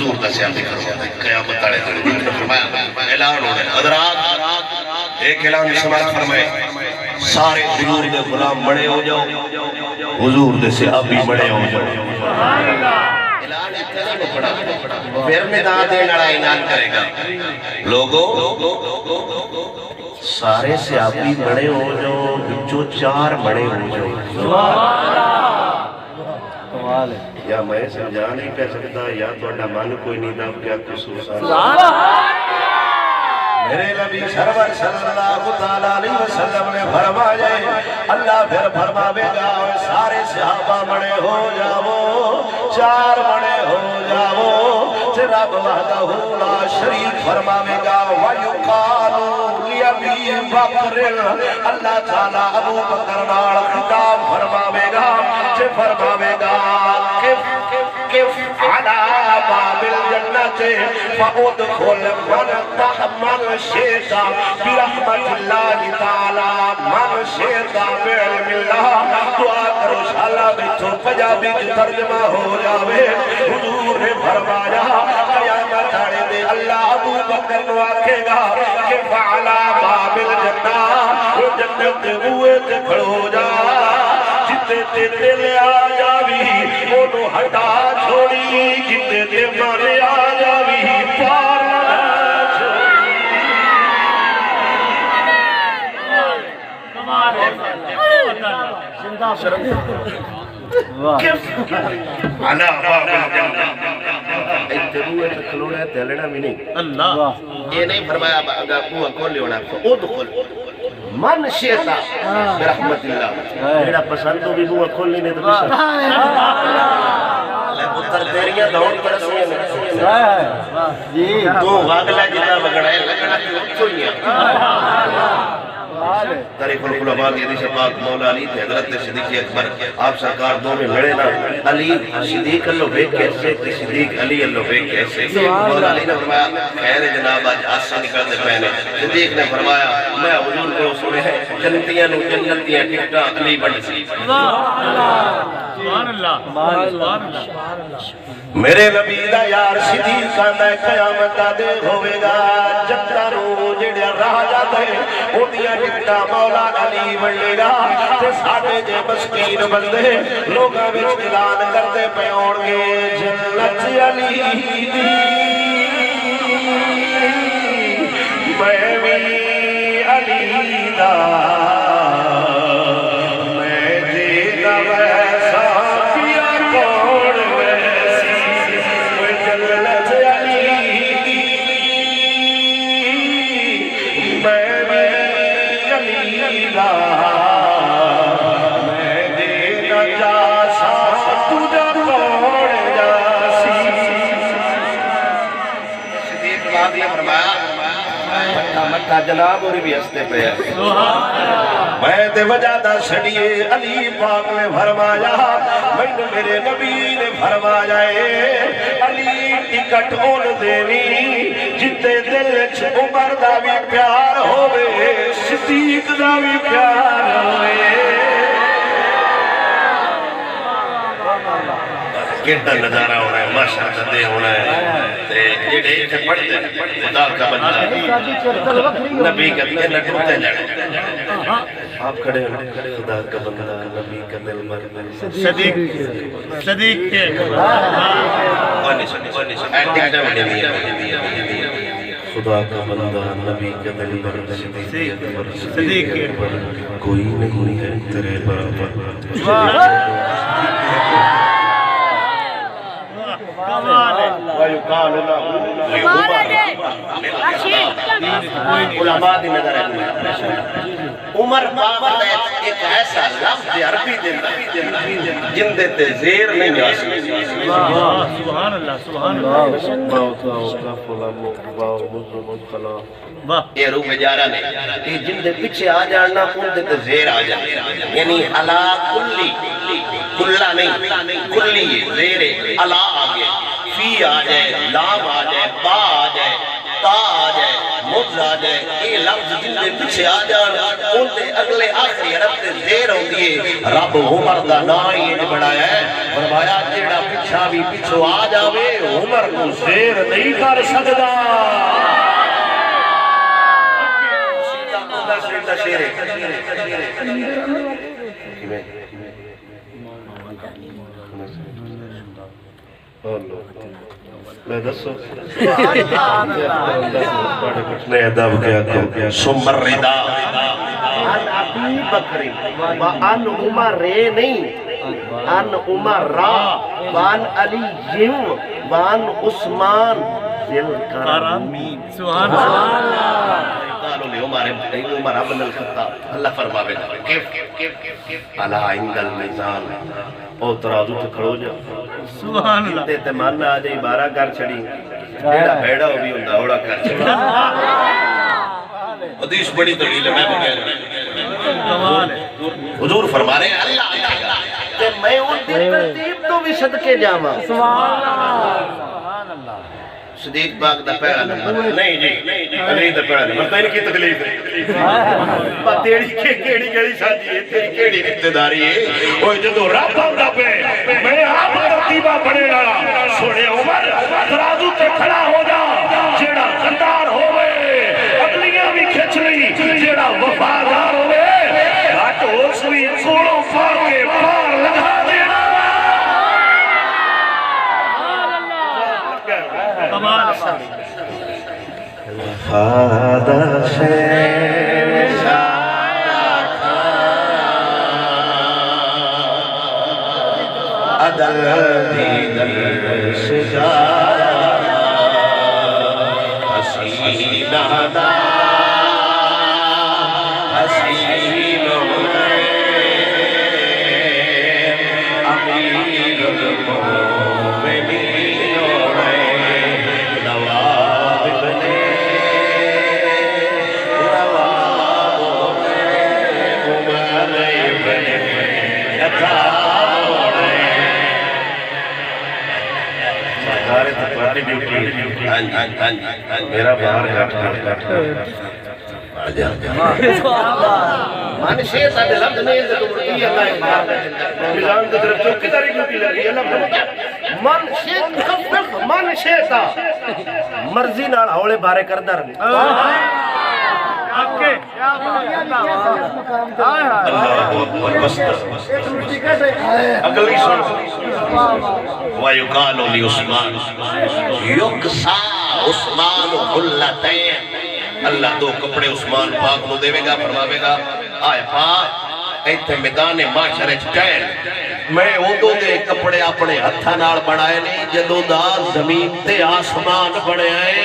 حضور دا سیاحتی کروا دے قیامت تاڑے دے فرمایا اعلان ہونے حضرات ایک اعلان سماعت فرمائے سارے حضور دے غلام بڑے ہو جاؤ حضور دے صحابی بڑے ہو جاؤ اعلان اتنا نہیں پڑا پھر میدان دے لڑا اعلان کرے گا لوگوں سارے صحابی بڑے ہو جاؤ جو 4 بڑے ہو جاؤ یا میں سمجھا نہیں کہہ سکتا یا تو اڈا من کوئی نہیں دا کیا خصوص ہے میرے نبی سرور صلی اللہ علیہ وسلم نے فرمایا اللہ پھر فرماوے گا سارے صحابہ بڑے ہو جاؤ 4 بڑے ہو جاؤ رب وحدہ لا شریک فرماوے گا وَيُقَالُ لِأَبِي بَكْرٍ اللہ تعالیٰ ابو بکر نال خطاب فرماوے گا كيف على باب الجنة فأدخل من تحمل شئت برحمة الله تعالى من شئت بعلم الله دعا کرو شالا بچو پجابی کی ترجمہ ہو جاوے حضور نے فرمایا قیامت آنے دے اللہ ابو بکر کو آکھے گا کہ فعلا باب الجنہ وہ جنت دے ہوئے تے کھڑو جا جتے تے دل آ جاوی انہوں ہٹا چھوڑی جتے تے من آ جاوی پار علا باب الجنہ اتبوئے تکلوڑا ہے تیلڑا بھی نہیں اللہ یہ نہیں فرمایا اگر بوہ کھول لیونا ادخل من شیطا برحمت اللہ میرا پسند تو بھی بوہ کھول لینے تو پسند لے پتر تیریاں دھون پر سوئے تو واقعہ جتا وگڑائے لگڑا کی اتھوئیاں تاریخ الخلفاء کی حدیث پاک مولا علی تھے حضرت صدیق اکبر آپ سرکار دو میں ملے نا علی صدیق اللہ بے کیسے صدیق علی اللہ بے کیسے مولا علی نے فرمایا خیر جناب آج آسا نکلتے پہنے صدیق نے فرمایا میں حضور کو سنے ہیں جنتیاں نو جنتیاں ٹکٹا علی بڑھ سی سبحان اللہ میرے نبی دا یار صدیق آندہ قیامت دے ہوئے گا جنتہ رو جڑیا راہ جاتا ہے اُنیاں ٹکٹا مولا علی بڑھے گا تے ساڑھے جے مسکین بندے لوگاں میں اعلان کرتے پیون گے جنت علی دی میں بھی علی دا میں جیتا ویسا کیا کون ویسی میں جنت علی دی میں بھی علی دا میں دینا جاسا تجھا کون جاسی صدیق بادی فرمایا مٹھا جناب اور بھی ہستے پہ ہے میں دے وجہ دا چھڑیے علی پاک نے فرمایا میں میرے نبی نے فرمایا علی ٹکٹ اون دینی جتے دل چ عمر دا بھی پیار ہوئے صدیق دا بھی پیار ہوئے کیڑا نظارہ ہونا ہے ماشاءاللہ دے ہونا ہے جیڑے اتھے پڑھتے خدا کا بندہ نبی کا دل لٹوتے جانے آپ کھڑے ہونے خدا کا بندہ نبی کا دل مر صدیق کے خدا کا بندہ نبی کا دل مر صدیق کے کوئی نہیں ہے تیرے برابر وَيُقَالُ لَهُ علماء دی نظر ہے عمر بابا ایک ایسا لفظ عربی جن دیتے زیر نہیں آ سکتے سبحان اللہ سبحان اللہ یہ روح جارہ نے جن دے پیچھے آ جانا ان دیتے زیر آ جانا یعنی علا کلی کلہ نہیں کلی زیر علا آگے فی آ جائے لام آ جائے با آ جائے تا آ جائے مجھ آ جائے یہ لفظ جن دے پیچھے آ جانا ان دے اگلے آخری عرب تے زیر ہوں دیئے رب عمر دا نائی نے بڑھایا ہے فرمایا جیڑا پیچھے بادشاہ بھی پیچھو آ جاوے عمر کو زیر نہیں کر سکدا سیدھا شیر میں دسو میں ادب کیا سمر ردا ان ابی بکری وان عمر رے نہیں ان عمر را وان علی جم وان عثمان ذل کرمی سبحان اللہ قالوا لعمر ابن الخطاب اللہ فرماوے گا کیف الا عند المیزان او ترازو تے کھڑو جا سبحان اللہ تے تے مان آ جائے 12 کر چھڑی ایڑا بیڑا ہو بھی ہوندا اوڑا کر چھڑی حدیث بڑی طویل ہے میں کمال ہے حضور فرما رہے ہیں اللہ تے میں ان دی ترتیب تو بھی صدقے جاواں سبحان اللہ صدیق پاک دا پہلا نمبر نہیں جی علی دا پہلا نمبر تو ان کی تکلیف ہے تیری کیڑی کیڑی ساتھی ہے تیری کیڑی اقتداری ہے اوہ جدو رب آندا پہ میں آپ ترتیبہ بڑھے گا سوڑے عمر ترازو تے کھڑا ہو جا جیڑا غدار ہوئے اگلیاں بھی کھچ لی جیڑا وفادار ہوئے گھٹ ہو سوئی کوڑوں پھاڑ کے پار لگا دینا وفادہ سے عدل دیدر سے جارا حسین ادا حسین امیر المومنین میرا باہر کٹ من شیط آدھے لفظ نہیں ہے تو مرکی اللہ ہے ملان کو طرف چوکی داری کیوں کی لگی اللہ من شیط خفف من شیطا مرضی نال ہوڑے بارے کردر اللہ اکبر بستر اگلی سن وَيُقَالُ لِعُثْمَانُ يُقْسَا عثمان حُلَّتَيْن اللہ دو کپڑے عثمان پاک نو دے گا فرماوے گا آئے پاک ایتھے میدان معاشرے چٹین میں اودو دے کپڑے اپنے ہتھا نال بڑھائے نہیں جدو دا زمین تے آسمان بڑھے آئے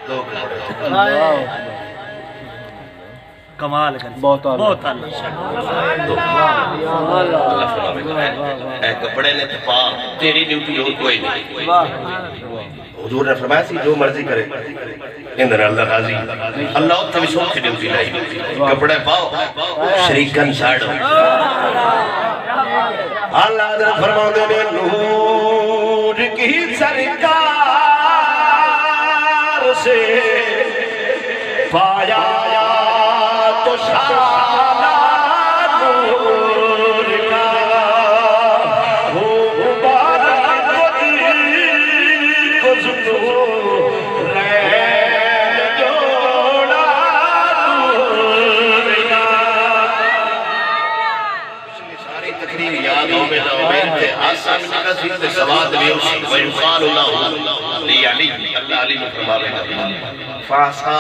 دو کپڑے کمال کر بہت اللہ اے کپڑے نے تپا تیری ڈیوٹی اور کوئی نہیں حضور نے فرمایا سی جو مرضی کرے اندر اللہ راضی اللہ اتھے بھی سوکھ ڈیوٹی لائی کپڑے پاؤ شریکن ساڑھو اللہ نے فرمایا نے نور کی سرکار سے پایا تو شانا نور کا وہ مبارک کو زنو رین جوڑا نور کا ساری تقریر یاد ہو میں نوبین آسان کا سیدھ سواد لیوسی ویقال اللہ لی علی اللہ علی میں فرماوے گا فاسا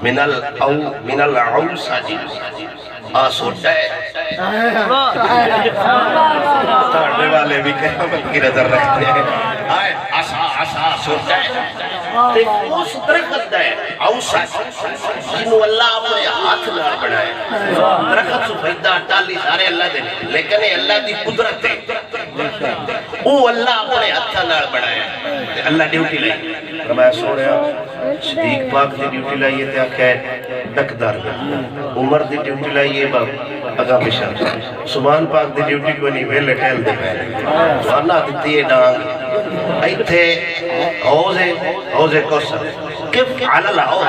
من العوسہ جی آسوٹا ہے تارنے والے بھی قیامت کی نظر رکھتے ہیں آئے آسا سوٹا ہے اس درخت ہے عوسہ جنہوں اللہ اپنے ہاتھ نار بڑھائے درخت سفیدہ ٹالی سارے اللہ دے لیکن اللہ دی قدرت ہے وہ اللہ اپنے ہاتھ نار بڑھائے اللہ ڈیوٹی لئی فرمایا سو رہا صدیق پاک دی ڈیوٹی لائیے تے آکھے ڈکدار عمر دی ڈیوٹی لائیے باپ اگا بشار سبحان پاک دی ڈیوٹی کو نہیں ویلے ٹھیل دے پہلے سوانا دیتی ہے ڈانگ ایتھے حوضے کوسر کف علی الحوض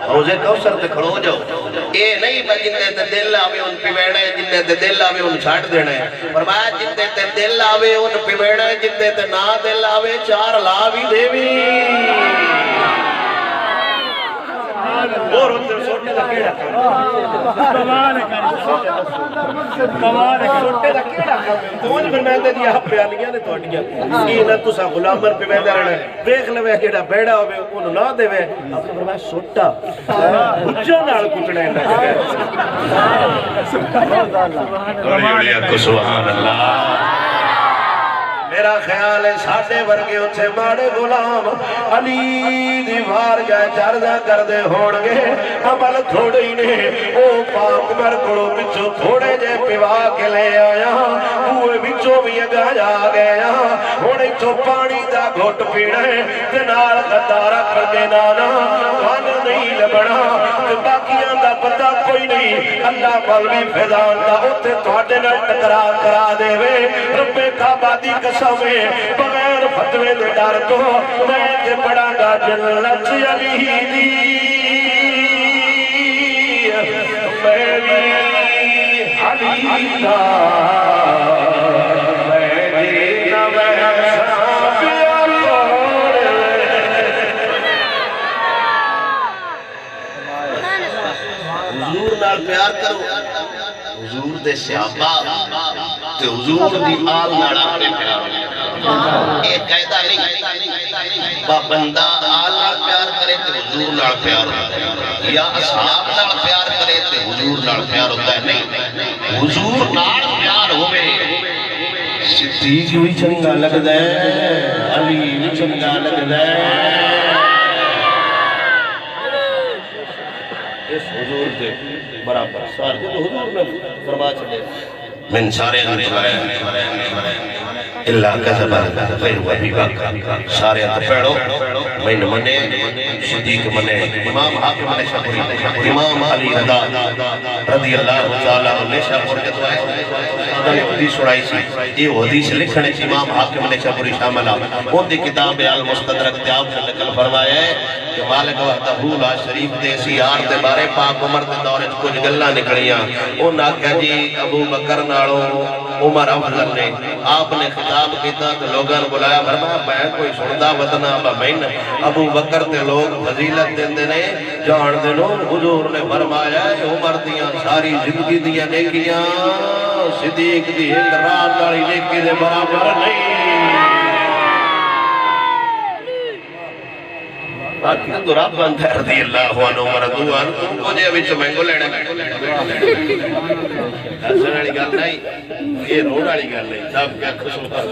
حوضے کوسر تے کھڑو جاؤ اے نہیں با جندے تے دل آوے ان پیویڑا ہے جندے تے دل آوے ان چھاٹ دینا ہے فرمایا جندے تے دل آوے ان پیویڑا ہے جندے تے نا دل آوے چار لا بھی دے بھی اور اتر سوٹے دا کیڑا کمال ہے سوٹے دا کیڑا کون فرمائندے دی آپ بیانیاں نے توڑیاں یہ نہ تسا غلامر پہ بیندہ رہنا ہے دیکھ لوے کیڑا بیڑا ہوئے انہوں نہ دے وے آپ نے فرمایا سوٹا بچہ نال کٹنے لگے سبحان اللہ میرا خیال ہے ساڑھے ورگے اچھے ماڑے غلام علی دیوار جائے چاردہ کردے ہوڑگے عمل تھوڑے ہی نے او پاک مرکڑوں بچوں تھوڑے جے پیوا کے لے آیا ہوئے بچوں بھی اگا جا گیا ہوڑے چو پانی دا گھوٹ پیڑے تنال خطارہ کر دے نانا وان نہیں لبنا باقیاں دا پتہ کوئی نہیں اللہ بالوی فیضان دا ہوتے تھوڑے نہ ٹکرا کرا دے وے رب کعبہ دی قسم بغیر فتوے دے ڈر تو میں تے پڑھا گا جنت علی دی میری علی دا میری نویسا پیا کوڑے حضور نال پیار کرو حضور دے صحابہ تے حضور دی آل ناڑا پہ پیار ایک قیدہ نہیں با بندہ آل ناڑ پیار کرے تے حضور ناڑ پیار ہوتا ہے یا اصحاب ناڑ پیار کرے تے حضور ناڑ پیار ہوتا ہے نہیں حضور ناڑ پیار ہوئے صدیق بھی چنگا لگ دے علی بھی چنگا لگ دے اس حضور دے برابر سار جو حضور نے فرما چلے من سارے اللہ کذبا غیر وحیبا سارے انت پیڑو میں منے صدیق منے امام حاکم منے شبری امام علی رضا رضی اللہ تعالیٰ نے شبر کے دعائے حدیث سڑائی سی یہ حدیث لکھنے امام حاکم نے شبری شاملہ ان دی کتاب المستدرک تیاب سے نکل فرمایا ہے کہ مالک وحدہ لا شریف دیسی یار دے بارے پاک عمر دے دورے کچھ گلہ نکڑیاں ان آکھا جی ابو بکر ناڑو عمر افضل نے آپ نے خطاب کیتا تو لوگاں بلایا فرمایا میں کوئی سندہ وطنہ بمین ابو بکر تے لوگ فضیلت دیندے نے جان دنو حضور نے فرمایا ہے عمر دیاں ساری زندگی دیاں نیکیاں صدیق دی ایک رات داری نیکی دے برابر نہیں باقی تو رب بند ہے رضی اللہ عنہ وردوان تم کو جے ابھی چمینگو لینے حسن علی گل نہیں یہ روڑ علی گل نہیں سب کیا خوش ہوتا